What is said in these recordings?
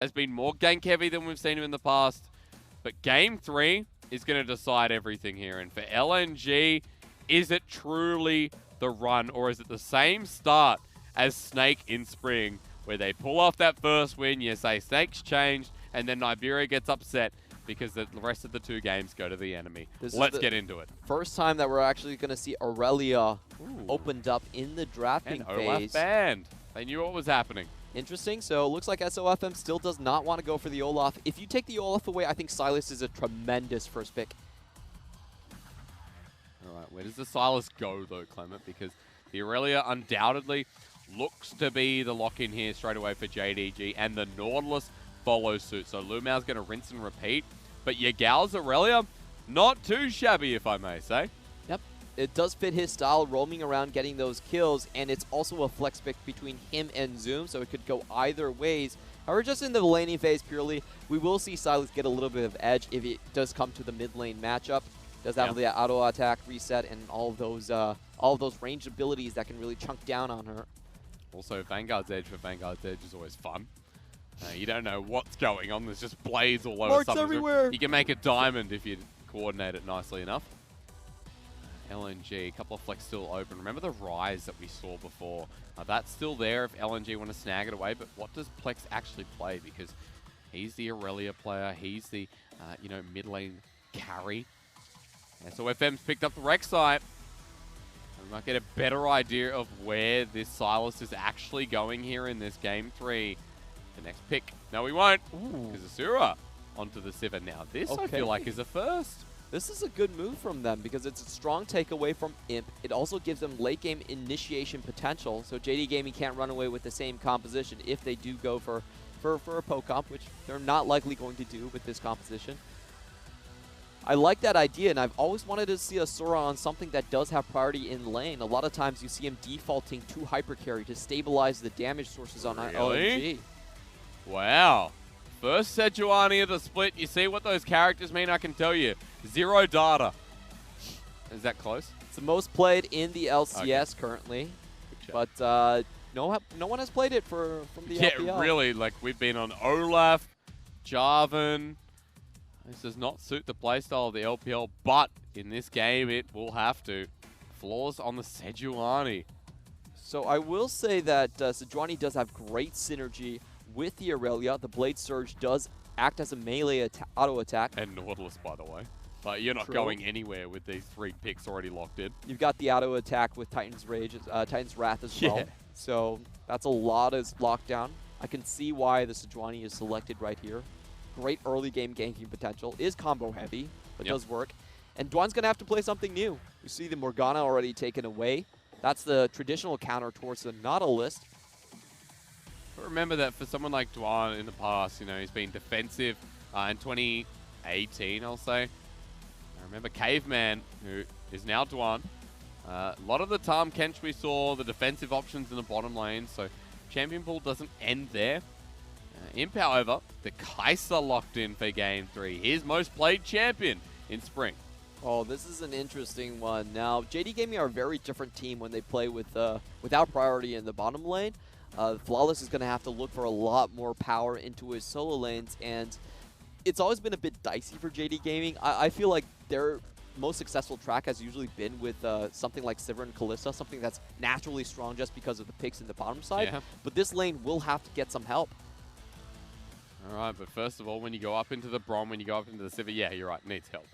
has been more gank heavy than we've seen him in the past. But Game 3 is going to decide everything here. And for LNG, is it truly the run, or is it the same start as Snake in Spring, where they pull off that first win, you say Snake's changed, and then Nigeria gets upset because the rest of the 2 games go to the enemy. Let's get into it. First time that we're actually going to see Aurelia opened up in the drafting phase. Olaf banned. They knew what was happening. Interesting. So it looks like SofM still does not want to go for the Olaf. If you take the Olaf away, I think Silas is a tremendous first pick. All right, where does the Silas go, though, Clement? Because the Aurelia undoubtedly looks to be the lock-in here straight away for JDG, and the Nautilus follows suit. So Lumao's going to rinse and repeat. But Yagao's Aurelia, not too shabby, if I may say. Yep, it does fit his style, roaming around, getting those kills, and it's also a flex pick between him and Zoom, so it could go either ways. However, just in the laning phase purely, we will see Silas get a little bit of edge if it does come to the mid lane matchup. Does have the auto attack reset and all of those ranged abilities that can really chunk down on her. Also, Vanguard's Edge for Vanguard's Edge is always fun. You don't know what's going on. There's just blades all over. Marks everywhere. You can make a diamond if you coordinate it nicely enough. LNG, a couple of flex still open. Remember the Rise that we saw before? That's still there if LNG want to snag it away, but what does Plex actually play? Because he's the Aurelia player. He's the, mid lane carry. SofM's picked up the Rek'Sai. We might get a better idea of where this Silas is actually going here in this Game 3. The next pick. No, we won't. Because Asura onto the Sivir. Now, this I feel like is a first. This is a good move from them because it's a strong takeaway from Imp. It also gives them late game initiation potential, so JD Gaming can't run away with the same composition if they do go for a poke comp, which they're not likely going to do with this composition. I like that idea, and I've always wanted to see Asura on something that does have priority in lane. A lot of times you see him defaulting to hyper carry to stabilize the damage sources on LNG. Wow. First Sejuani of the split. You see what those characters mean? I can tell you. 0 data. Is that close? It's the most played in the LCS currently. But no one has played it from the LPL. Yeah, really. Like, we've been on Olaf, Jarvan. This does not suit the playstyle of the LPL, but in this game, it will have to. Flaws on the Sejuani. So I will say that Sejuani does have great synergy with the Aurelia. The Blade Surge does act as a melee auto attack. And Nautilus, by the way. But you're not going anywhere with these 3 picks already locked in. You've got the auto attack with Titan's Rage, Titan's Wrath as well. So that's a lot of lockdown. I can see why the Sejuani is selected right here. Great early game ganking potential. Is combo heavy, but does work. And Duan's going to have to play something new. You see the Morgana already taken away. That's the traditional counter towards the Nautilus. But remember that for someone like Duan in the past, he's been defensive in 2018, I'll say. I remember Caveman, who is now Duan. A lot of the Tahm Kench we saw, the defensive options in the bottom lane, so champion pool doesn't end there. Imp, however, the Kai'Sa locked in for Game 3. His most played champion in Spring. Oh, this is an interesting one. Now, JD Gaming are a very different team when they play without priority in the bottom lane. Flawless is going to have to look for a lot more power into his solo lanes, and it's always been a bit dicey for JD Gaming. I feel like their most successful track has usually been with something like Sivir and Kalista, something that's naturally strong just because of the picks in the bottom side. Yeah. But this lane will have to get some help. All right, but first of all, when you go up into the Brom, when you go up into the Sivir, yeah, you're right, needs help.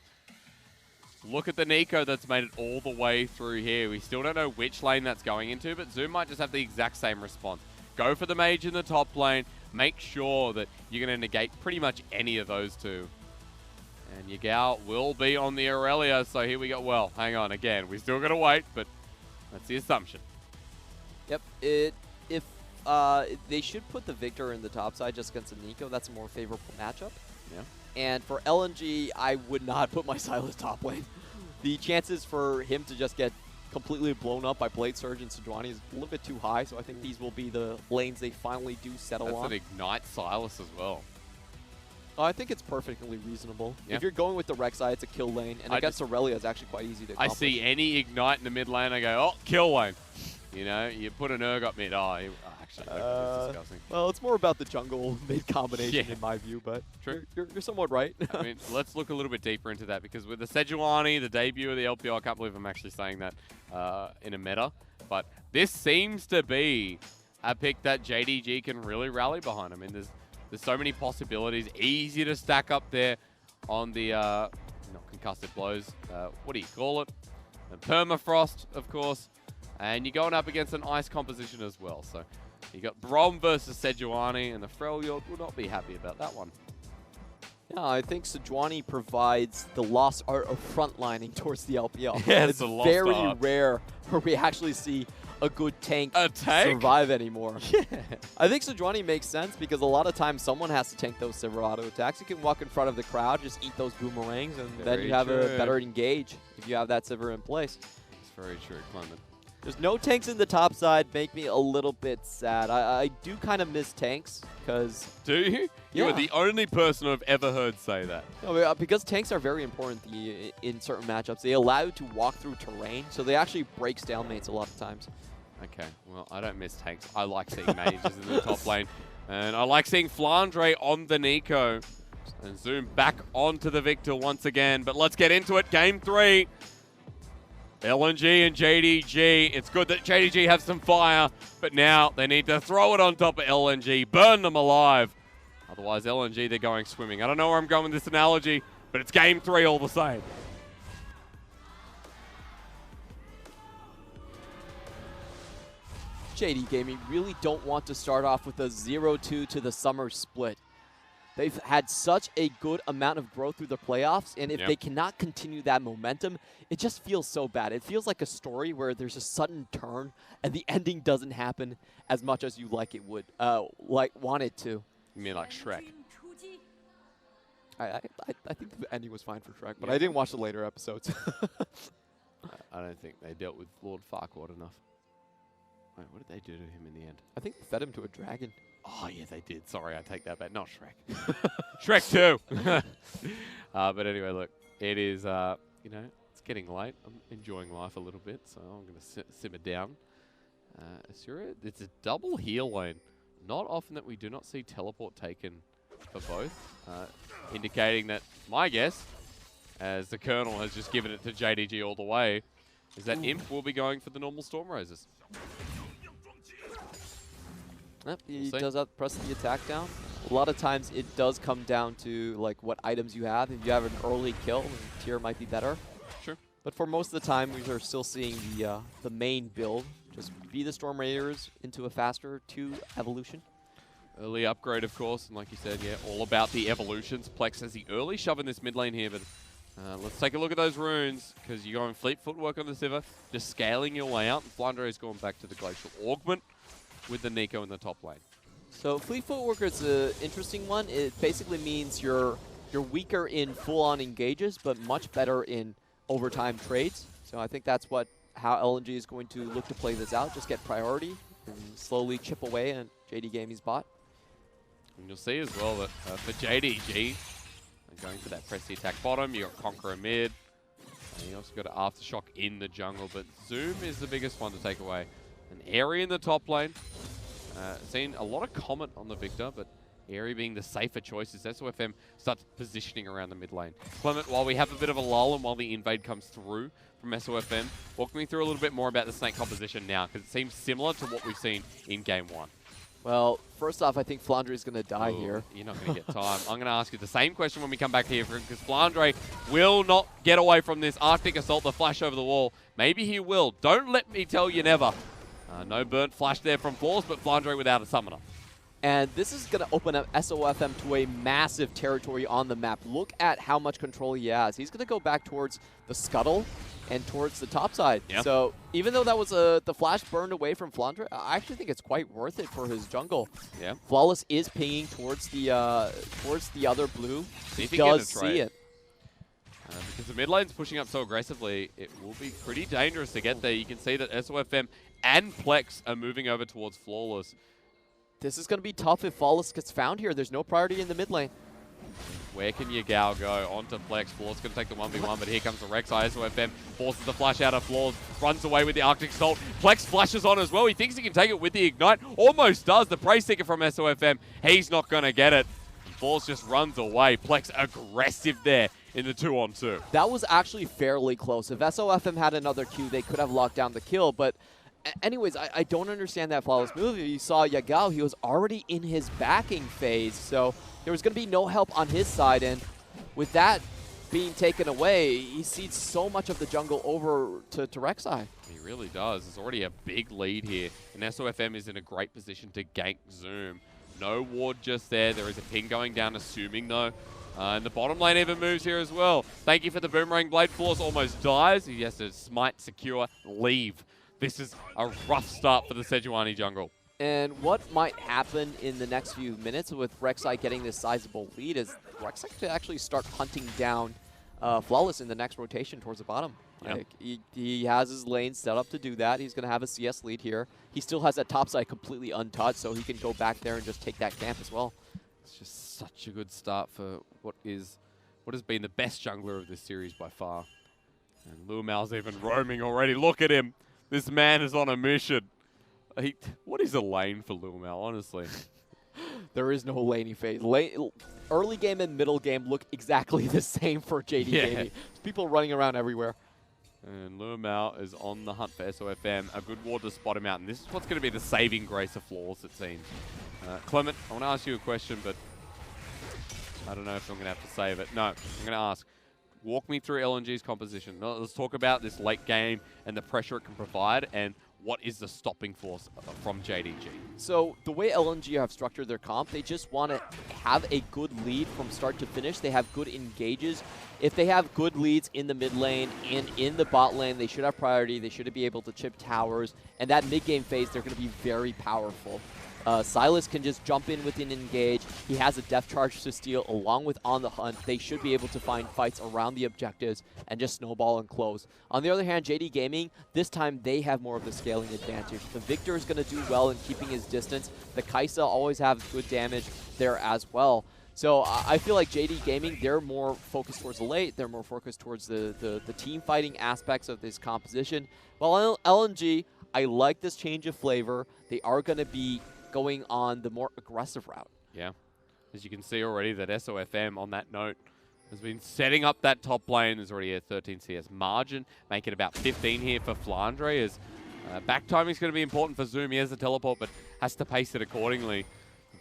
Look at the Nico that's made it all the way through here. We still don't know which lane that's going into, but Zoom might just have the exact same response. Go for the mage in the top lane. Make sure that you're going to negate pretty much any of those two. And Yagao will be on the Aurelia, so here we go. Well, hang on, again, we still got to wait, but that's the assumption. Yep, they should put the Victor in the top side just against the Nico. That's a more favorable matchup. Yeah. And for LNG, I would not put my Silas top lane. The chances for him to just get completely blown up by Blade Surge and Sejuani is a little bit too high, so I think these will be the lanes they finally do settle on. That's an Ignite Silas as well. I think it's perfectly reasonable. Yeah. If you're going with the Rek'Sai, it's a kill lane, and against Aurelia, it's actually quite easy to accomplish. I see any Ignite in the mid lane, I go, oh, kill lane. You put an Urgot mid, actually. Like, it's disgusting. Well, it's more about the jungle mid combination in my view, but true. You're somewhat right. I mean, let's look a little bit deeper into that because with the Sejuani, the debut of the LPL, I can't believe I'm actually saying that in a meta, but this seems to be a pick that JDG can really rally behind. I mean, there's so many possibilities. Easy to stack up there on the not concussive blows. What do you call it? The permafrost, of course. And you're going up against an ice composition as well. So you got Brom versus Sejuani, and the Freljord will not be happy about that one. Yeah, I think Sejuani provides the lost art of frontlining towards the LPL. Yeah, it's very rare where we actually see a good tank survive anymore. Yeah. I think Sejuani makes sense because a lot of times someone has to tank those Sivir auto attacks. You can walk in front of the crowd, just eat those boomerangs, and then you have a better engage if you have that Sivir in place. It's very true, Clement. There's no tanks in the top side, make me a little bit sad. I do kind of miss tanks because... Do you? You are the only person I've ever heard say that. No, because tanks are very important in certain matchups. They allow you to walk through terrain, so they actually break stalemates a lot of times. Okay, well, I don't miss tanks. I like seeing mages in the top lane. And I like seeing Flande on the Nico. And zoom back onto the Victor once again. But let's get into it. Game 3. LNG and JDG. It's good that JDG have some fire, but now they need to throw it on top of LNG, burn them alive. Otherwise, LNG, they're going swimming. I don't know where I'm going with this analogy, but it's game 3 all the same. JD Gaming really don't want to start off with a 0-2 to the summer split. They've had such a good amount of growth through the playoffs, and if they cannot continue that momentum, it just feels so bad. It feels like a story where there's a sudden turn, and the ending doesn't happen as much as you like it would, want it to. You mean like Shrek? I think the ending was fine for Shrek, but I didn't watch the later episodes. I don't think they dealt with Lord Farquaad enough. Wait, what did they do to him in the end? I think they fed him to a dragon. Oh, yeah, they did. Sorry, I take that back. Not Shrek. Shrek 2. But anyway, look, it is, it's getting late. I'm enjoying life a little bit, so I'm going to simmer down. Asura, it's a double heal lane. Not often that we do not see teleport taken for both, indicating that my guess, as the Colonel has just given it to JDG all the way, is that Imp will be going for the normal Storm Roses. Yep, he does press the attack down. A lot of times it does come down to like what items you have. If you have an early kill, then tier might be better. Sure. But for most of the time, we are still seeing the main build. Just be the Storm Raiders into a faster 2 evolution. Early upgrade, of course, and like you said, yeah, all about the evolutions. Plex has the early shove in this mid lane here, but let's take a look at those runes, because you're going fleet footwork on the Sivir, just scaling your way out, and Flande is going back to the Glacial Augment with the Nico in the top lane. So Fleet Footwork is an interesting one. It basically means you're weaker in full-on engages, but much better in overtime trades. So I think that's how LNG is going to look to play this out. Just get priority and slowly chip away at JD Gaming's bot. And you'll see as well that for JDG, going for that press the attack bottom, you got Conqueror mid, and you also got an Aftershock in the jungle, but Zoom is the biggest one to take away. An Airy in the top lane. Seen a lot of comment on the Victor, but Airy being the safer choice as SofM starts positioning around the mid lane. Clement, while we have a bit of a lull and while the invade comes through from SofM, walk me through a little bit more about the Snake composition now, because it seems similar to what we've seen in Game 1. Well, first off, I think Flande is going to die here. You're not going to get time. I'm going to ask you the same question when we come back here, because Flande will not get away from this Arctic Assault, the flash over the wall. Maybe he will. Don't let me tell you never. No burnt flash there from Flawless, but Flande without a summoner. And this is going to open up SofM to a massive territory on the map. Look at how much control he has. He's going to go back towards the scuttle and towards the top side. Yep. So even though that was the flash burned away from Flande, I actually think it's quite worth it for his jungle. Yeah. Flawless is pinging towards the other blue. He does see it. Because the mid lane's pushing up so aggressively, it will be pretty dangerous to get there. You can see that SofM and Plex are moving over towards Flawless. This is going to be tough if Flawless gets found here. There's no priority in the mid lane. Where can Yagao go? Onto Plex. Flaw's going to take the 1v1, but here comes the Rek'Sai. SofM forces the flash out of Flaw, runs away with the Arctic Salt. Plex flashes on as well. He thinks he can take it with the Ignite. Almost does. The Praise Ticker from SofM. He's not going to get it. Flaws just runs away. Plex aggressive there in the 2-on-2. That was actually fairly close. If SofM had another Q, they could have locked down the kill, but anyways, I don't understand that flawless move. You saw Yagao, he was already in his backing phase, so there was going to be no help on his side, and with that being taken away, he seeds so much of the jungle over to Rek'Sai. He really does. There's already a big lead here, and SofM is in a great position to gank Zoom. No ward just there. There is a ping going down, assuming though. And the bottom lane even moves here as well. Thank you for the boomerang blade. Flaws almost dies. He has to smite, secure, leave. This is a rough start for the Sejuani jungle. And what might happen in the next few minutes with Rek'Sai getting this sizable lead is Rek'Sai could actually start hunting down Flawless in the next rotation towards the bottom. Yep. Like, he has his lane set up to do that. He's going to have a CS lead here. He still has that top side completely untouched, so he can go back there and just take that camp as well. It's just such a good start for what has been the best jungler of this series by far. And Lumal's even roaming already. Look at him. This man is on a mission. What is a lane for Lumal, honestly? There is no laning phase. Early game and middle game look exactly the same for JD Gaming. People running around everywhere. And Lumal is on the hunt for SofM. A good ward to spot him out. And this is what's going to be the saving grace of Flaws, it seems. Clement, I want to ask you a question, but I don't know if I'm going to have to save it. No, I'm going to ask. Walk me through LNG's composition. Let's talk about this late game and the pressure it can provide, and what is the stopping force from JDG? So the way LNG have structured their comp, they just want to have a good lead from start to finish. They have good engages. If they have good leads in the mid lane and in the bot lane, they should have priority. They should be able to chip towers. And that mid-game phase, they're going to be very powerful. Silas can just jump in with an engage. He has a depth charge to steal along with On the Hunt. They should be able to find fights around the objectives and just snowball and close. On the other hand, JD Gaming, this time they have more of the scaling advantage. The Victor is going to do well in keeping his distance. The Kaisa always have good damage there as well. So I feel like JD Gaming, they're more focused towards the late. They're more focused towards the team fighting aspects of this composition. While LNG, I like this change of flavor. They are going to be going on the more aggressive route. Yeah. As you can see already that SofM on that note has been setting up that top lane. There's already a 13 CS margin, make it about 15 here for Flande. As back timing is going to be important for Zoom. He has the teleport, but has to pace it accordingly.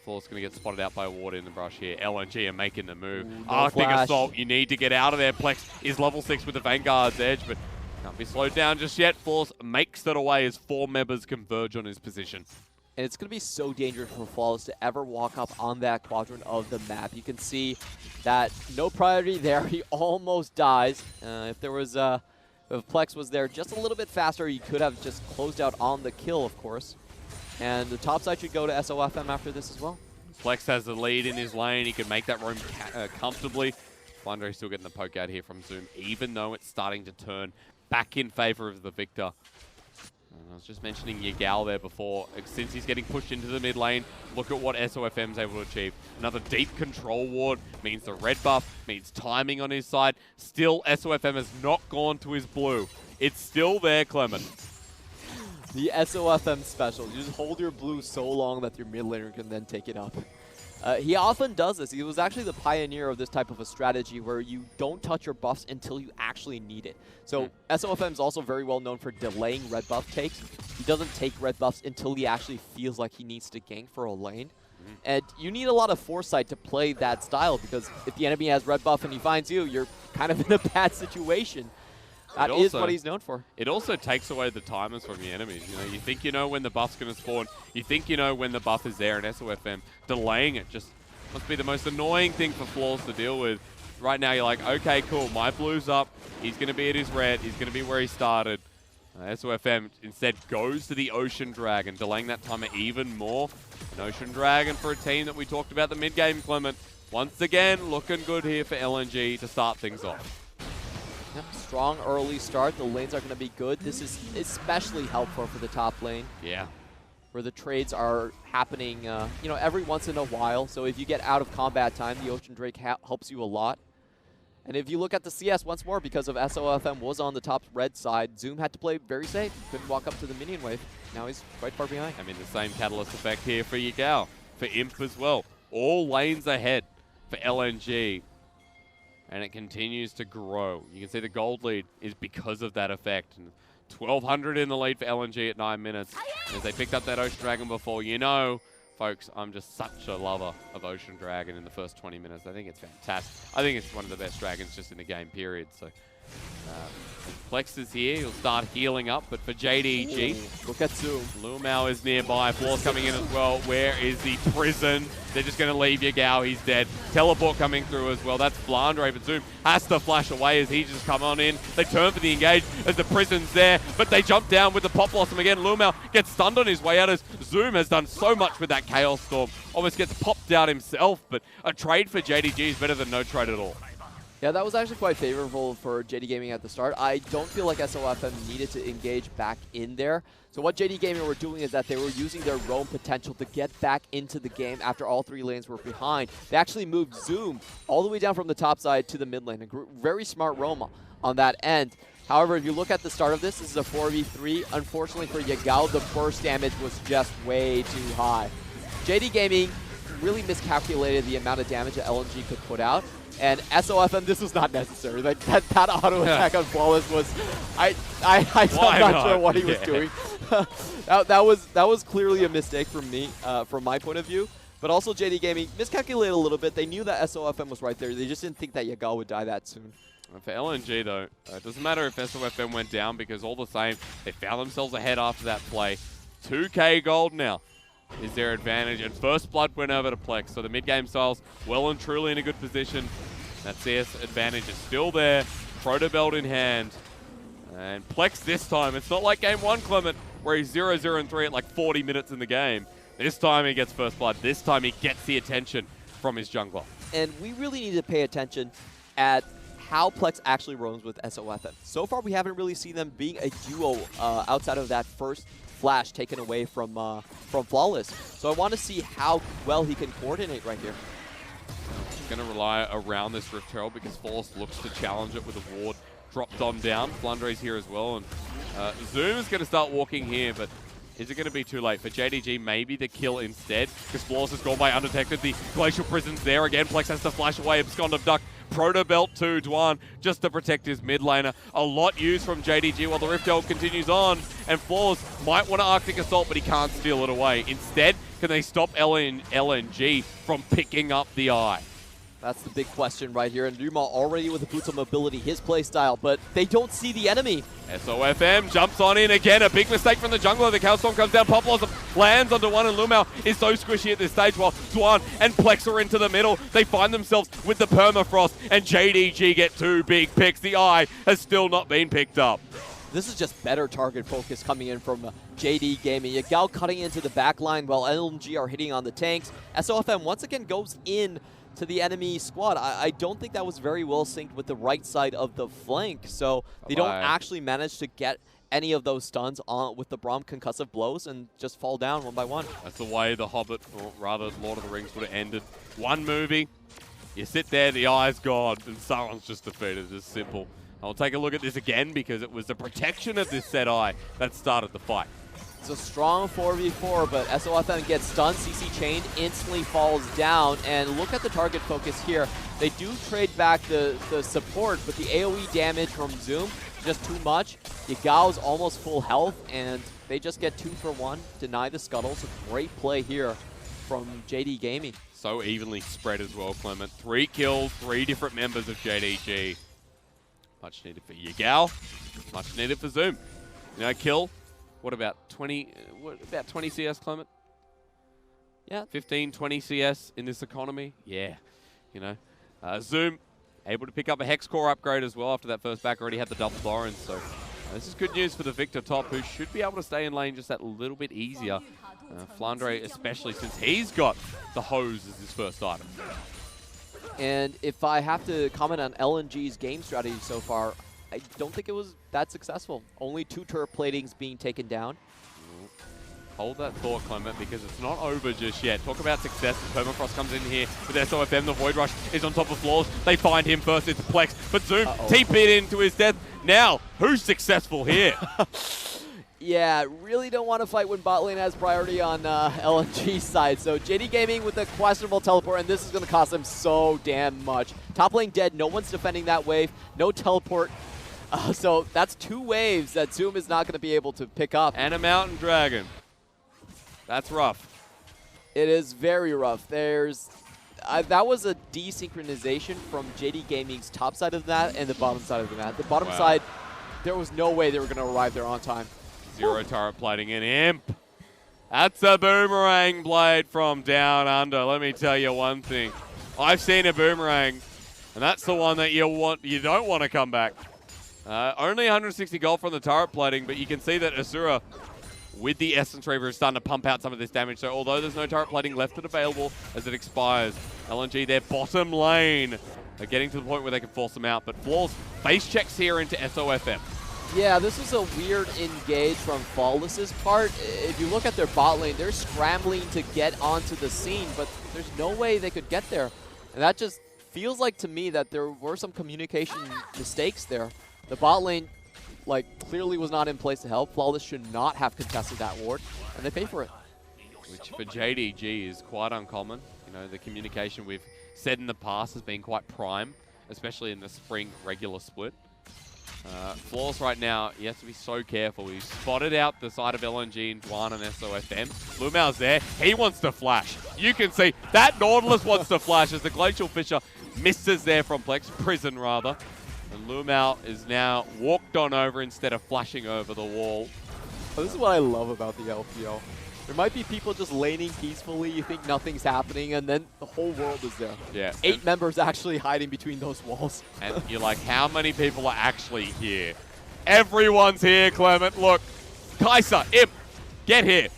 Flaw's going to get spotted out by a ward in the brush here. LNG are making the move. Arctic Assault, you need to get out of there. Plex is level 6 with the Vanguard's edge, but can't be slowed down just yet. Flaws makes it away as 4 members converge on his position. And it's going to be so dangerous for Flawless to ever walk up on that quadrant of the map. You can see that no priority there. He almost dies. If Plex was there just a little bit faster, he could have just closed out on the kill, of course. And the top side should go to SofM after this as well. Plex has the lead in his lane. He can make that roam comfortably. Flande still getting the poke out here from Zoom, even though it's starting to turn back in favor of the Victor. I was just mentioning Yagao there before. Since he's getting pushed into the mid lane, look at what SofM's able to achieve. Another deep control ward means the red buff, means timing on his side. Still, SofM has not gone to his blue. It's still there, Clement. The SofM special. You just hold your blue so long that your mid laner can then take it up. He often does this. He was actually the pioneer of this type of a strategy where you don't touch your buffs until you actually need it. So SofM is also very well known for delaying red buff takes. He doesn't take red buffs until he actually feels like he needs to gank for a lane. And you need a lot of foresight to play that style, because if the enemy has red buff and he finds you, you're kind of in a bad situation. That is what he's known for. It also takes away the timers from your enemies. You know, you think you know when the buff's going to spawn. You think you know when the buff is there, and SofM delaying it just must be the most annoying thing for Flaws to deal with. Right now, you're like, okay, cool, my blue's up. He's going to be at his red. He's going to be where he started. SofM instead goes to the Ocean Dragon, delaying that timer even more. An Ocean Dragon for a team that we talked about the mid-game, Clement. Once again, looking good here for LNG to start things off. Yep, strong early start. The lanes are going to be good. This is especially helpful for the top lane. Yeah. where the trades are happening, you know, every once in a while. So if you get out of combat time, the Ocean Drake helps you a lot. And if you look at the CS once more, because of SofM was on the top red side, Zoom had to play very safe. Couldn't walk up to the minion wave. Now he's quite far behind. I mean, the same catalyst effect here for Yagao, for Imp as well. All lanes ahead for LNG. And it continues to grow. You can see the gold lead is because of that effect. And 1,200 in the lead for LNG at 9 minutes. As they picked up that Ocean Dragon before, you know, folks, I'm just such a lover of Ocean Dragon in the first 20 minutes. I think it's fantastic. I think it's one of the best dragons just in the game, period. So, Plex is here. He'll start healing up, but for JDG, look at Zoom. Lumao is nearby. Floor's coming in as well. Where is the prison? They're just going to leave Yagao. He's dead. Teleport coming through as well. That's Flande, but Zoom has to flash away as he just come on in. They turn for the engage as the prison's there, but they jump down with the Pop Blossom again. Lumao gets stunned on his way out as Zoom has done so much with that Chaos Storm. Almost gets popped out himself, but a trade for JDG is better than no trade at all. Yeah, that was actually quite favorable for JD Gaming at the start. I don't feel like SofM needed to engage back in there. So what JD Gaming were doing is that they were using their roam potential to get back into the game after all 3 lanes were behind. They actually moved Zoom all the way down from the top side to the mid lane. A very smart roam on that end. However, if you look at the start of this is a 4v3. Unfortunately for Yagao, the burst damage was just way too high. JD Gaming really miscalculated the amount of damage that LNG could put out. And SofM, this was not necessary. Like that auto attack on Flawless was, I'm not sure what he was doing. that was clearly a mistake from me, from my point of view. But also JD Gaming miscalculated a little bit. They knew that SofM was right there. They just didn't think that Yagao would die that soon. For LNG though, it doesn't matter if SofM went down because all the same, they found themselves ahead after that play. 2K gold now is their advantage, and first blood went over to Plex. So the mid-game styles well and truly in a good position. That CS advantage is still there. Proto Belt in hand. And Plex this time, it's not like game 1, Clement, where he's 0-0-3 at like 40 minutes in the game. This time he gets first blood. This time he gets the attention from his jungler. And we really need to pay attention at how Plex actually roams with SofM. So far we haven't really seen them being a duo outside of that first flash taken away from Flawless. So I want to see how well he can coordinate right here. Going to rely around this Rift Herald because Flawless looks to challenge it with a ward dropped on down. Flande's here as well, and Zoom is going to start walking here, but is it going to be too late? For JDG, maybe the kill instead, because Flawless has gone by undetected. The Glacial Prison's there again. Plex has to flash away. Abscond of Duck. Proto Belt to Duan just to protect his mid laner. A lot used from JDG while the Rift Herald continues on, and Flawless might want to Arctic Assault, but he can't steal it away. Instead, can they stop LNG from picking up the eye? That's the big question right here. And Luma already with the boots of mobility, his play style, but they don't see the enemy. SofM jumps on in again. A big mistake from the jungler. The Chaos Storm comes down. Pop Blossom lands onto one, and Lumao is so squishy at this stage while Duan and Plex are into the middle. They find themselves with the permafrost, and JDG get 2 big picks. The eye has still not been picked up. This is just better target focus coming in from JD Gaming. Yagao cutting into the back line while LNG are hitting on the tanks. SofM once again goes in to the enemy squad. I don't think that was very well synced with the right side of the flank, so they don't actually manage to get any of those stuns on with the Braum concussive blows and just fall down one by one. That's the way the Hobbit, or rather Lord of the Rings, would have ended. One movie, you sit there, the eye's gone, and Sauron's just defeated. It's simple. I'll take a look at this again because it was the protection of this set eye that started the fight. It's a strong 4v4, but SofM gets stunned. CC chained, instantly falls down, and look at the target focus here. They do trade back the support, but the AoE damage from Zoom just too much. Yagao's almost full health, and they just get 2 for 1, deny the scuttle. So great play here from JD Gaming. So evenly spread as well, Clement. 3 kills, 3 different members of JDG. Much needed for Yagao, much needed for Zoom. You know, kill. What about 20 CS, Clement? Yeah. 15, 20 CS in this economy? Yeah. You know, Zoom able to pick up a Hex Core upgrade as well after that first back. Already had the double Thorin, so this is good news for the Victor top, who should be able to stay in lane just that little bit easier. Flande especially, since he's got the hose as his first item. And if I have to comment on LNG's game strategy so far, I don't think it was that successful. Only 2 turret platings being taken down. Hold that thought, Clement, because it's not over just yet. Talk about success. Permafrost comes in here with SofM. The Void Rush is on top of floors. They find him first. It's Plex, but Zoom TP'd into his death. Now, who's successful here? Yeah, really don't want to fight when bot lane has priority on LNG side. So JD Gaming with a questionable teleport, and this is going to cost them so damn much. Top lane dead. No one's defending that wave. No teleport. So that's 2 waves that Zoom is not going to be able to pick up. And a Mountain Dragon. That's rough. It is very rough. There's that was a desynchronization from JD Gaming's top side of that and the bottom side of the map. The bottom side, there was no way they were going to arrive there on time. 0 turret plating in Imp. That's a boomerang blade from down under. Let me tell you one thing. I've seen a boomerang, and that's the one that you don't want to come back. Only 160 gold from the turret plating, but you can see that Asura, with the Essence Reaver, is starting to pump out some of this damage. So although there's no turret plating left and available as it expires, LNG, their bottom lane, are getting to the point where they can force them out. But Flawless face checks here into SofM. Yeah, this was a weird engage from Flawless's part. If you look at their bot lane, they're scrambling to get onto the scene, but there's no way they could get there. And that just feels like to me that there were some communication mistakes there. The bot lane, like, clearly was not in place to help. Flawless should not have contested that ward, and they pay for it. Which for JDG is quite uncommon. You know, the communication we've said in the past has been quite prime, especially in the spring regular split. Flawless right now, he has to be so careful. He's spotted out the side of LNG and Duan and SofM. Lumao's there. He wants to flash. You can see that Nautilus wants to flash as the Glacial Fisher misses there from Plex, Prison rather. And Lumao is now walked on over instead of flashing over the wall. Oh, this is what I love about the LPL. There might be people just laning peacefully, you think nothing's happening, and then the whole world is there. Yeah. 8 members actually hiding between those walls. And you're like, how many people are actually here? Everyone's here, Clement. Look, Kai'Sa, Imp, get here.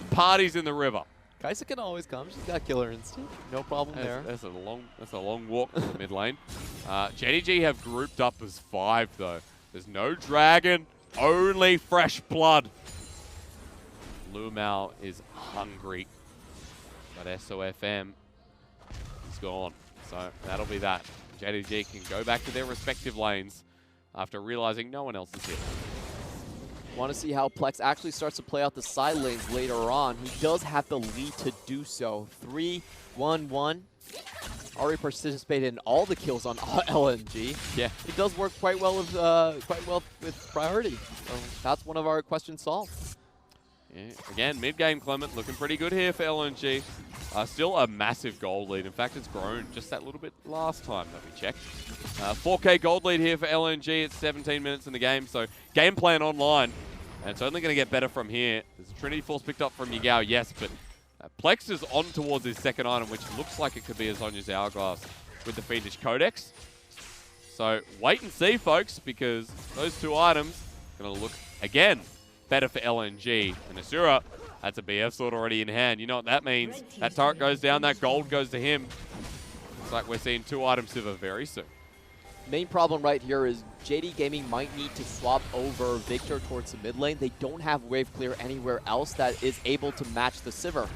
The party's in the river. Kai'Sa can always come. She's got killer instinct. No problem there. That's a long walk to the mid lane. JDG have grouped up as 5, though. There's no dragon, only fresh blood. Lumao is hungry, but SofM is gone. So that'll be that. JDG can go back to their respective lanes after realizing no one else is here. Want to see how Plex actually starts to play out the side lanes later on. He does have the lead to do so. 3-1-1. Already participated in all the kills on LNG. Yeah, it does work quite well with priority. So that's one of our questions solved. Yeah. Again, mid-game Clement looking pretty good here for LNG. Still a massive gold lead. In fact, it's grown just that little bit last time that we checked. 4K gold lead here for LNG. It's 17 minutes in the game, so game plan online. And it's only going to get better from here. There's a Trinity Force picked up from Yagao, yes, but Plex is on towards his second item, which looks like it could be a Zhonya's Hourglass with the Fiendish Codex. So wait and see, folks, because those 2 items are going to look, again, better for LNG. And Asura, that's a BF sword already in hand. You know what that means. That turret goes down, that gold goes to him. Looks like we're seeing 2 items Sivir very soon. Main problem right here is JD Gaming might need to swap over Victor towards the mid lane. They don't have wave clear anywhere else that is able to match the Sivir.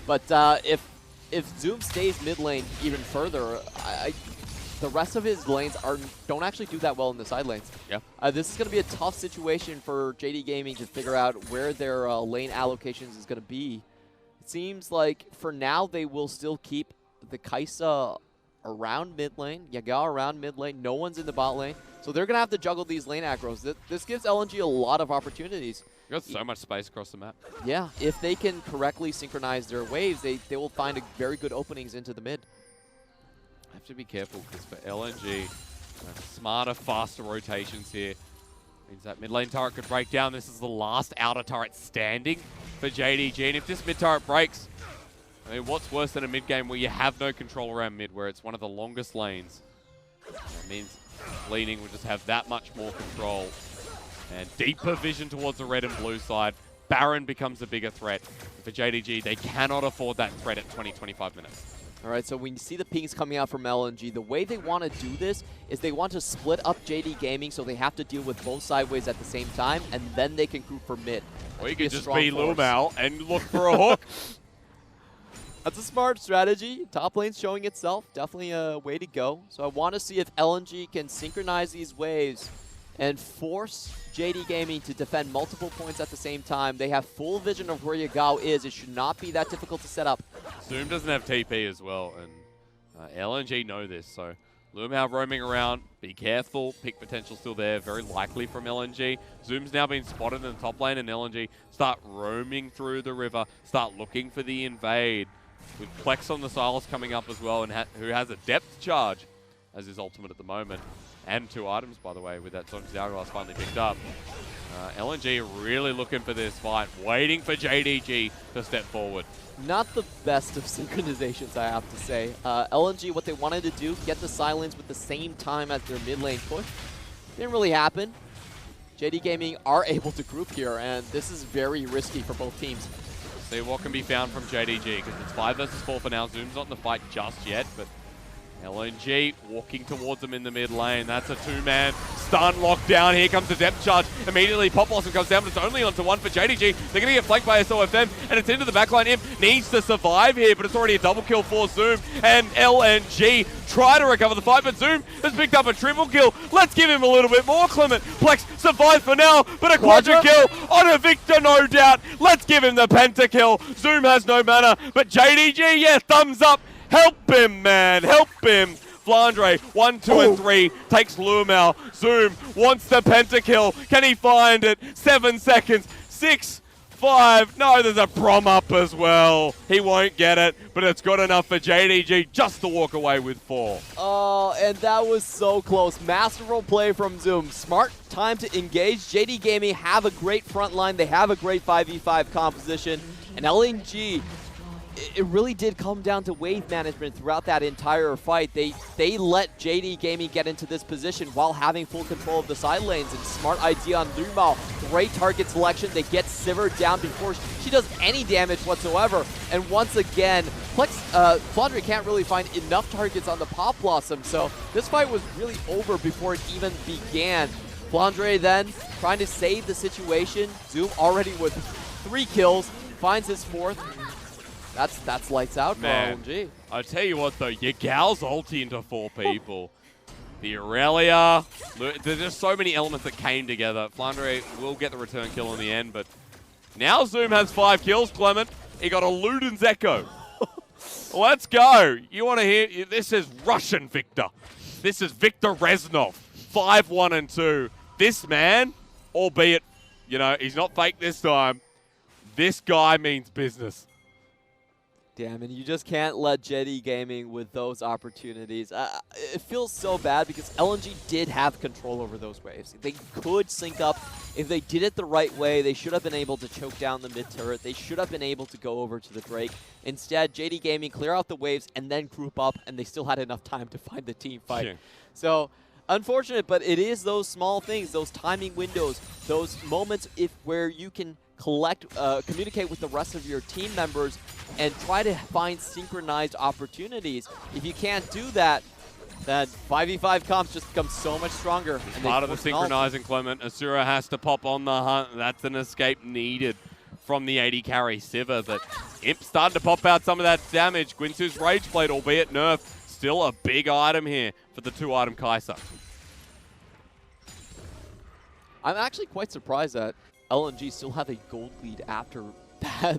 But if Zoom stays mid lane even further, the rest of his lanes don't actually do that well in the side lanes. Yeah. This is going to be a tough situation for JD Gaming to figure out where their lane allocations is going to be. It seems like for now they will still keep the Kai'Sa around mid lane, Yagao around mid lane. No one's in the bot lane. So they're going to have to juggle these lane aggros. This gives LNG a lot of opportunities. You got so much space across the map. Yeah. If they can correctly synchronize their waves, they will find very good openings into the mid. Have to be careful because for LNG, smarter, faster rotations here means that mid lane turret could break down. This is the last outer turret standing for JDG. And if this mid turret breaks, I mean, what's worse than a mid game where you have no control around mid, where it's one of the longest lanes? That means Leaning will just have that much more control and deeper vision towards the red and blue side. Baron becomes a bigger threat. For JDG, they cannot afford that threat at 20-25 minutes. All right, so we see the pings coming out from LNG. The way they want to do this is they want to split up JD Gaming so they have to deal with both sideways at the same time, and then they can group for mid. Or you could just be Lumao and look for a hook. That's a smart strategy. Top lane's showing itself. Definitely a way to go. So I want to see if LNG can synchronize these waves and force JD Gaming to defend multiple points at the same time. They have full vision of where Yagao is. It should not be that difficult to set up. Zoom doesn't have TP as well, and LNG know this, so Lumao roaming around, be careful, pick potential still there, very likely from LNG. Zoom's now been spotted in the top lane, and LNG start roaming through the river, start looking for the invade, with Plex on the Silas coming up as well, and who has a depth charge as his ultimate at the moment. And 2 items, by the way, with that Sonic Hourglass finally picked up. LNG really looking for this fight, waiting for JDG to step forward. Not the best of synchronizations, I have to say. LNG, what they wanted to do, get the silence with the same time as their mid lane push. Didn't really happen. JD Gaming are able to group here, and this is very risky for both teams. See what can be found from JDG, because it's 5 versus 4 for now. Zoom's not in the fight just yet, but LNG walking towards them in the mid lane. That's a 2-man stun lockdown. Here comes the depth charge. Immediately Pop Blossom comes down, but it's only onto 1 for JDG. They're going to get flanked by SofM, and it's into the backline. Imp needs to survive here, but it's already a double kill for Zoom. And LNG try to recover the fight, but Zoom has picked up a triple kill. Let's give him a little bit more, Clement. Plex survived for now, but a quadra kill on a Victor, no doubt. Let's give him the pentakill. Zoom has no mana, but JDG, yeah, thumbs up. Help him, man. Help him. Flande, 1, 2, and 3 takes Lumao. Zoom wants the pentakill. Can he find it? 7 seconds. 6, 5. No, there's a prom up as well. He won't get it, but it's good enough for JDG just to walk away with 4. Oh, and that was so close. Masterful play from Zoom. Smart time to engage. JD Gaming have a great front line. They have a great 5v5 composition. And LNG, it really did come down to wave management throughout that entire fight. They let JD Gaming get into this position while having full control of the side lanes, and smart idea on Lumao. Great target selection. They get Sivir down before she does any damage whatsoever. And once again, Flande can't really find enough targets on the Pop Blossom, so this fight was really over before it even began. Flande then trying to save the situation. Zoom already with 3 kills, finds his 4th. That's lights out for LNG. I tell you what though, Yagao's ulti into 4 people. The Aurelia, there's just so many elements that came together. Flande will get the return kill in the end, but now Zoom has 5 kills, Clement. He got a Luden's Echo. Let's go. You want to hear, this is Russian Victor. This is Victor Reznov, 5, 1, and 2. This man, albeit, you know, he's not fake this time. This guy means business. Damn, and you just can't let JD Gaming with those opportunities. It feels so bad because LNG did have control over those waves. They could sync up. If they did it the right way, they should have been able to choke down the mid turret. They should have been able to go over to the Drake. Instead, JD Gaming clear out the waves and then group up, and they still had enough time to find the team fight. Yeah. So, unfortunate, but it is those small things, those timing windows, those moments where you can communicate with the rest of your team members and try to find synchronized opportunities. If you can't do that, then 5v5 comps just become so much stronger. And part of the synchronizing, Clement. Asura has to pop on the hunt. That's an escape needed from the 80 carry Sivir, but Imp starting to pop out some of that damage. Gwinsu's Rage Blade, albeit nerfed, still a big item here for the 2-item Kai'Sa. I'm actually quite surprised that LNG still have a gold lead after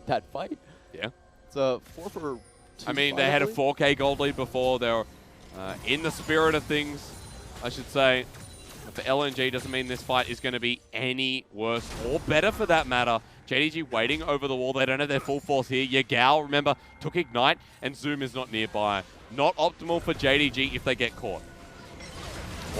that fight. Yeah. It's a 4 for 2. I mean, they had a 4K gold lead before. They were in the spirit of things, I should say. But for LNG doesn't mean this fight is going to be any worse or better for that matter. JDG waiting over the wall. They don't have their full force here. Yagao, remember, took Ignite, and Zoom is not nearby. Not optimal for JDG if they get caught.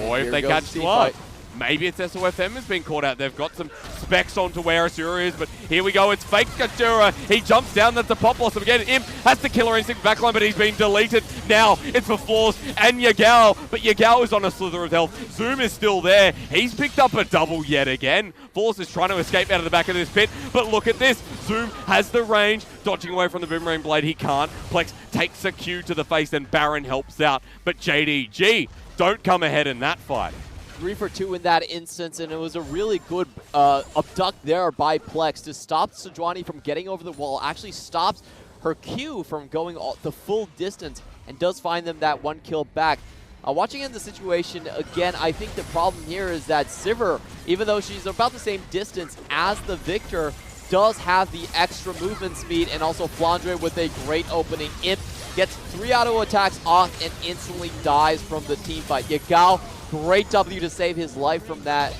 Or if they catch Duan. Maybe it's SofM has been caught out. They've got some specs onto where Asura is, but here we go, it's fake Asura. He jumps down, that's the Pop Blossom again. Imp has the Killer Instinct backline, but he's been deleted. Now it's for Floors and Yagao, but Yagao is on a slither of health. Zoom is still there. He's picked up a double yet again. Floors is trying to escape out of the back of this pit, but look at this. Zoom has the range, dodging away from the Boomerang Blade. He can't. Plex takes a Q to the face, and Baron helps out, but JDG don't come ahead in that fight. 3 for 2 in that instance, and it was a really good abduct there by Plex to stop Sejuani from getting over the wall. Actually stops her Q from going the full distance and does find them that 1 kill back. Watching in the situation, again, I think the problem here is that Sivir, even though she's about the same distance as the Victor, does have the extra movement speed, and also Flande with a great opening. Imp gets 3 auto attacks off and instantly dies from the team fight. Yagao, great W to save his life from that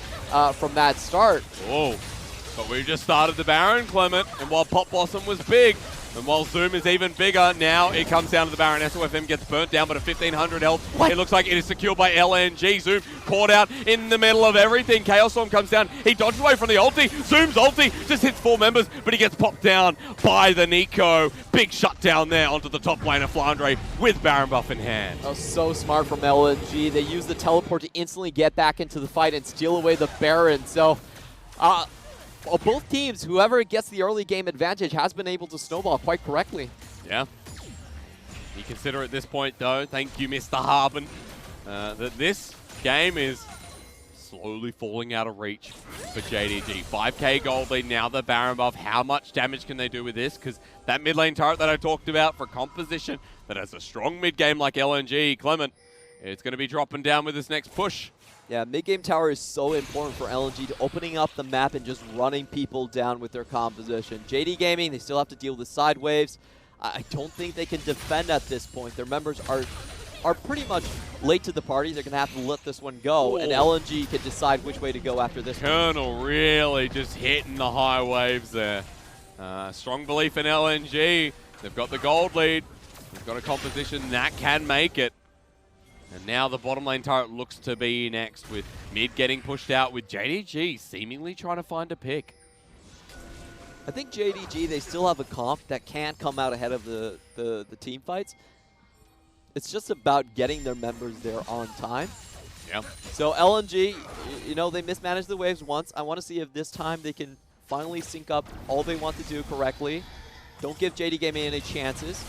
start. Oh, but we just started the Baron, Clement, and while Pop Blossom was big, and while Zoom is even bigger, now it comes down to the Baron. SofM gets burnt down, but at 1,500 health, it looks like it is secured by LNG. Zoom caught out in the middle of everything. Chaos Storm comes down. He dodged away from the ulti. Zoom's ulti just hits 4 members, but he gets popped down by the Nico. Big shutdown there onto the top lane of Flande with Baron buff in hand. That was so smart from LNG. They use the teleport to instantly get back into the fight and steal away the Baron. So, both teams, whoever gets the early game advantage has been able to snowball quite correctly. Yeah. You consider at this point, though, thank you, Mr. Harbin, that this game is slowly falling out of reach for JDG. 5k gold lead, now the Baron buff. How much damage can they do with this? Because that mid lane turret that I talked about for composition that has a strong mid game like LNG, Clement, it's going to be dropping down with this next push. Yeah, mid-game tower is so important for LNG to opening up the map and just running people down with their composition. JD Gaming, they still have to deal with side waves. I don't think they can defend at this point. Their members are pretty much late to the party. They're going to have to let this one go, and LNG can decide which way to go after this Colonel one. Really just hitting the high waves there. Strong belief in LNG. They've got the gold lead. They've got a composition that can make it. And now the bottom lane turret looks to be next, with mid getting pushed out, with JDG seemingly trying to find a pick. I think JDG, they still have a comp that can come out ahead of the team fights. It's just about getting their members there on time. Yeah. So LNG, you know, they mismanaged the waves once. I want to see if this time they can finally sync up all they want to do correctly. Don't give JD Gaming any chances.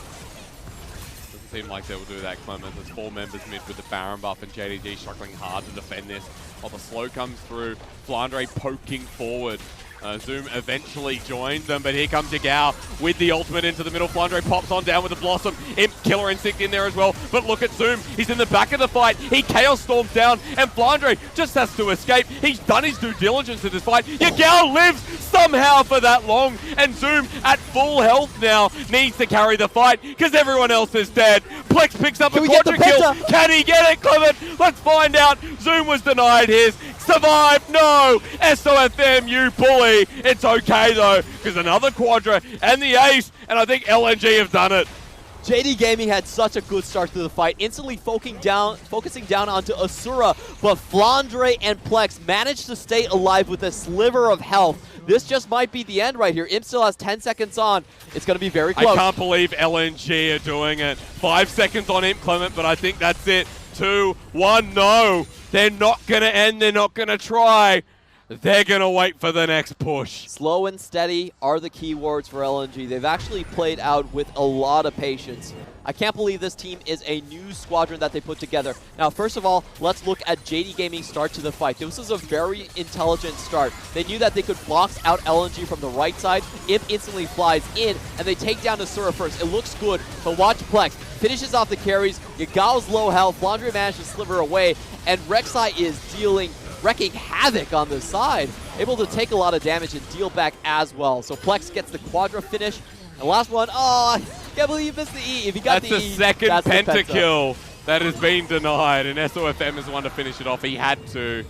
Seem like they will do that, Clement. There's 4 members mid with the Baron buff, and JDG struggling hard to defend this. While the slow comes through, Flande poking forward. Zoom eventually joins them, but here comes Yagao with the ultimate into the middle. Flande pops on down with the Blossom. Imp, Killer Instinct in there as well. But look at Zoom. He's in the back of the fight. He Chaos Storms down, and Flande just has to escape. He's done his due diligence in this fight. Yagao lives somehow for that long, and Zoom at full health now needs to carry the fight because everyone else is dead. Plex picks up a quadra kill. Can he get it, Clement? Let's find out. Zoom was denied his. Survive, no! SofM, you bully. It's okay though, because another quadra and the ace, and I think LNG have done it. JD Gaming had such a good start to the fight, instantly focusing down onto Asura, but Flande and Plex managed to stay alive with a sliver of health. This just might be the end right here. Imp still has 10 seconds on. It's going to be very close. I can't believe LNG are doing it. 5 seconds on Imp, Clement, but I think that's it. 2, 1, no. They're not going to end. They're not going to try. They're going to wait for the next push. Slow and steady are the key words for LNG. They've actually played out with a lot of patience. I can't believe this team is a new squadron that they put together. Now, first of all, let's look at JD Gaming's start to the fight. This was a very intelligent start. They knew that they could box out LNG from the right side. Imp instantly flies in, and they take down Asura first. It looks good, but watch Plex. Finishes off the carries. Yagao's low health. Flande managed to sliver away, and Rek'Sai is wrecking havoc on the side. Able to take a lot of damage and deal back as well. So Plex gets the quadra finish. And last one, oh, I can't believe you missed the E. If you got that's the E, second pentakill that has been denied, and SofM is the one to finish it off. He had to.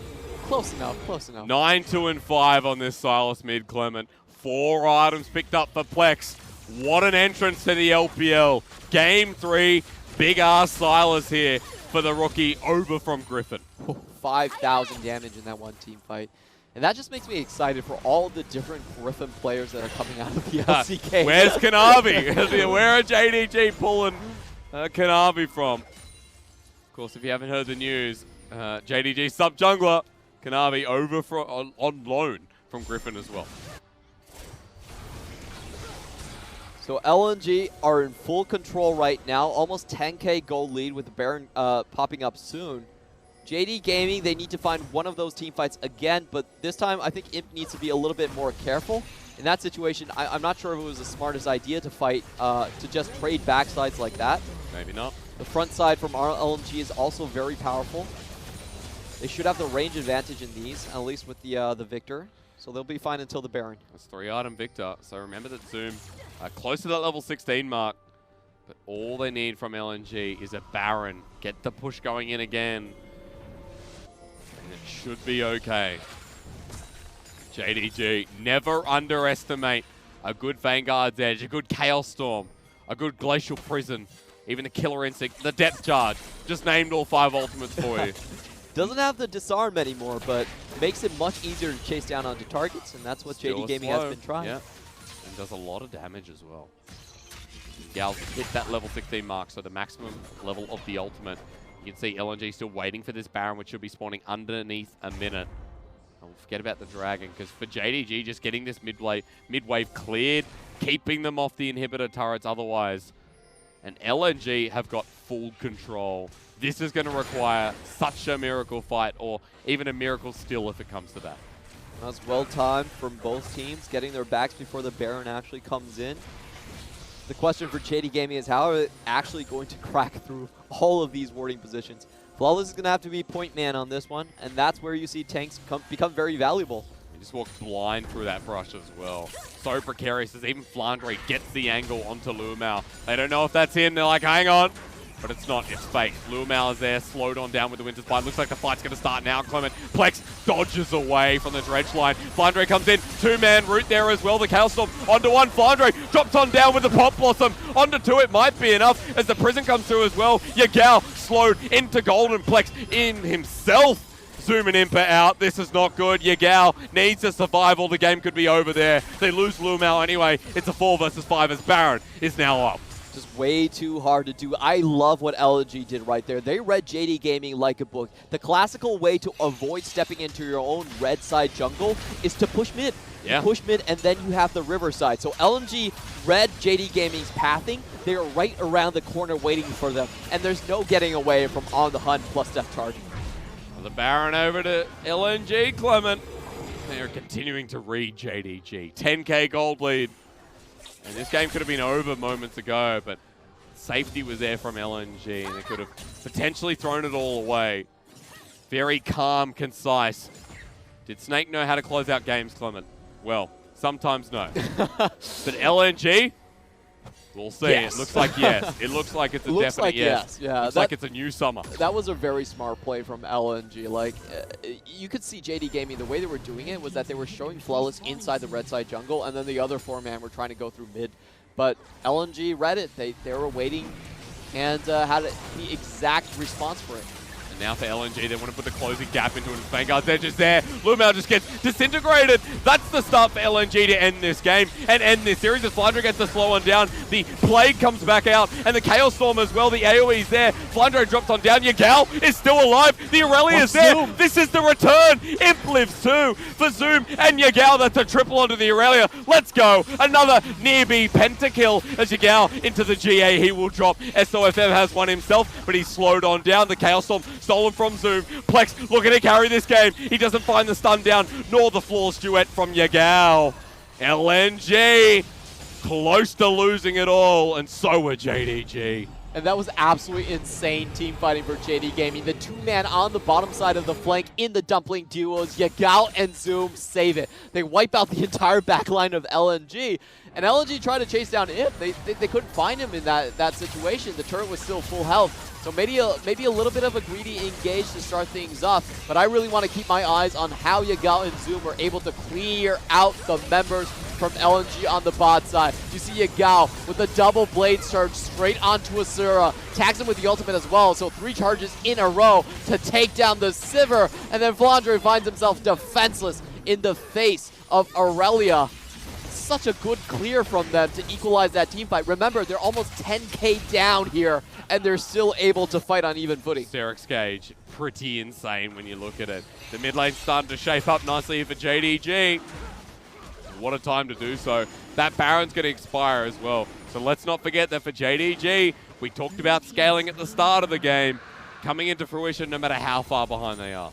Close enough, close enough. 9, 2, and 5 on this Silas mid, Clement. 4 items picked up for Plex. What an entrance to the LPL. Game 3, big-ass Silas here for the rookie over from Griffin. 5,000 damage in that one team fight. And that just makes me excited for all the different Griffin players that are coming out of the LCK. Where's Kanavi? Where are JDG pulling Kanavi from? Of course, if you haven't heard the news, JDG sub-jungler, Kanavi over on loan from Griffin as well. So LNG are in full control right now, almost 10k gold lead with the Baron popping up soon. JD Gaming, they need to find one of those team fights again, but this time I think Imp needs to be a little bit more careful. In that situation, I'm not sure if it was the smartest idea to fight, to just trade backsides like that. Maybe not. The front side from our LNG is also very powerful. They should have the range advantage in these, at least with the Victor. So they'll be fine until the Baron. That's 3-item Victor. So remember that Zoom close to that level 16 mark. But all they need from LNG is a Baron. Get the push going in again. And it should be okay. JDG, never underestimate a good Vanguard's Edge, a good Chaos Storm, a good Glacial Prison, even the Killer Instinct, the Depth Charge. Just named all 5 ultimates for you. Doesn't have the disarm anymore, but makes it much easier to chase down onto targets, and that's what JD Gaming has been trying. Yeah. And does a lot of damage as well. Gal's hit that level 16 mark, so the maximum level of the ultimate. You can see LNG still waiting for this Baron, which should be spawning underneath a minute. And we'll forget about the Dragon, because for JDG, just getting this mid-wave cleared, keeping them off the inhibitor turrets otherwise. And LNG have got full control. This is going to require such a miracle fight, or even a miracle still if it comes to that. That's well timed from both teams, getting their backs before the Baron actually comes in. The question for JD Gaming is how are they actually going to crack through all of these warding positions? Flawless is going to have to be point man on this one, and that's where you see tanks become very valuable. He just walked blind through that brush as well. So precarious as even Flande gets the angle onto Lumao. They don't know if that's him. They're like, hang on. But it's not, it's fake. Lumao is there, slowed on down with the Winter's Bite. Looks like the fight's going to start now. Clement, Plex dodges away from the dredge line. Flande comes in, 2-man route there as well. The Chaos Storm onto 1. Flande drops on down with the Pop Blossom. Onto 2, it might be enough as the prison comes through as well. Yagao slowed into Golden. Plex in himself. Zoom and Impa out. This is not good. Yagao needs a survival. The game could be over there. They lose Lumao anyway. It's a 4 versus 5 as Baron is now up. Just way too hard to do. I love what LNG did right there. They read JD Gaming like a book. The classical way to avoid stepping into your own red side jungle is to push mid. Yeah. You push mid, and then you have the river side. So LNG read JD Gaming's pathing. They are right around the corner waiting for them. And there's no getting away from on the hunt plus depth charge. The Baron over to LNG, Clement. They're continuing to read JDG. 10k gold lead. And this game could have been over moments ago, but safety was there from LNG, and they could have potentially thrown it all away. Very calm, concise. Did Snake know how to close out games, Clement? Well, sometimes no. But LNG, we'll see. Yes. It looks like yes. It looks like it's a definite yes. Yeah, looks like it's a new summer. That was a very smart play from LNG. Like, you could see JD Gaming, the way they were doing it was that they were showing Flawless inside the red side jungle, and then the other 4-man were trying to go through mid. But LNG read it. They were waiting and had the exact response for it. And now for LNG, they want to put the closing gap into it. Vanguard's Edge is there. Lumao just gets disintegrated. That's the start for LNG to end this game and end this series. As Flande gets the slow one down, the Plague comes back out, and the Chaos Storm as well. The AoE's there. Flande drops on down. Yagao is still alive. The Aurelia is there. Zoom. This is the return. Imp lives too for Zoom and Yagao. That's a triple onto the Aurelia. Let's go. Another near B pentakill as Yagao into the GA. He will drop. SofM has one himself, but he's slowed on down. The Chaos Storm stolen from Zoom. Plex looking to carry this game. He doesn't find the stun down, nor the flawless duet from Yagao. LNG close to losing it all, and so were JDG. And that was absolutely insane team fighting for JD Gaming. The 2-man on the bottom side of the flank in the dumpling duos. Yagao and Zoom save it. They wipe out the entire backline of LNG. And LNG tried to chase down Imp. They couldn't find him in that situation. The turret was still full health. So maybe a little bit of a greedy engage to start things off. But I really want to keep my eyes on how Yagao and Zoom were able to clear out the members from LNG on the bot side. You see Yagao with a double blade surge straight onto Asura. Tags him with the ultimate as well. So 3 charges in a row to take down the Sivir. And then Flande finds himself defenseless in the face of Aurelia. Such a good clear from them to equalize that team fight. Remember, they're almost 10k down here, and they're still able to fight on even footing. Sterex Gauge, pretty insane when you look at it. The mid lane's starting to shape up nicely here for JDG. What a time to do so. That Baron's going to expire as well. So let's not forget that for JDG, we talked about scaling at the start of the game, coming into fruition no matter how far behind they are.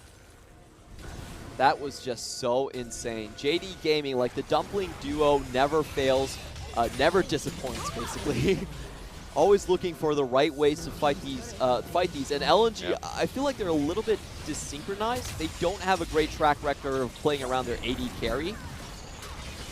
That was just so insane. JD Gaming, like the dumpling duo, never fails, never disappoints, basically. Always looking for the right ways to fight these. And LNG, Yep. I feel like they're a little bit desynchronized. They don't have a great track record of playing around their AD carry.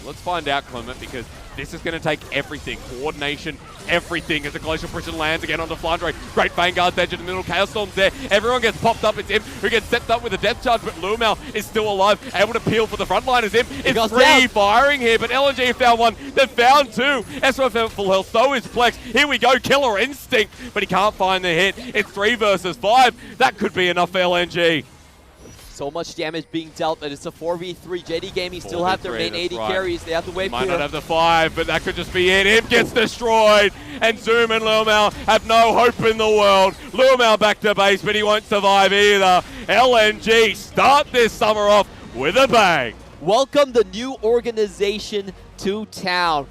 Let's find out, Clement, because this is going to take everything. Coordination, everything as the Glacial Prison lands again onto Flande. Great Vanguard's edge in the middle. Chaos Storm's there. Everyone gets popped up. It's him who gets set up with a death charge, but Lumel is still alive, able to peel for the front line as him. It's three firing here, but LNG found one. They've found two. SofM full health, so is Plex. Here we go, Killer Instinct, but he can't find the hit. It's 3 versus 5. That could be enough for LNG. So much damage being dealt, but it's a 4v3. JD Gaming still have their main AD carries. They have to wait. Might not have the 5, but that could just be it. Imp gets destroyed, and Zoom and Lumel have no hope in the world. Lumel back to base, but he won't survive either. LNG start this summer off with a bang. Welcome the new organization to town.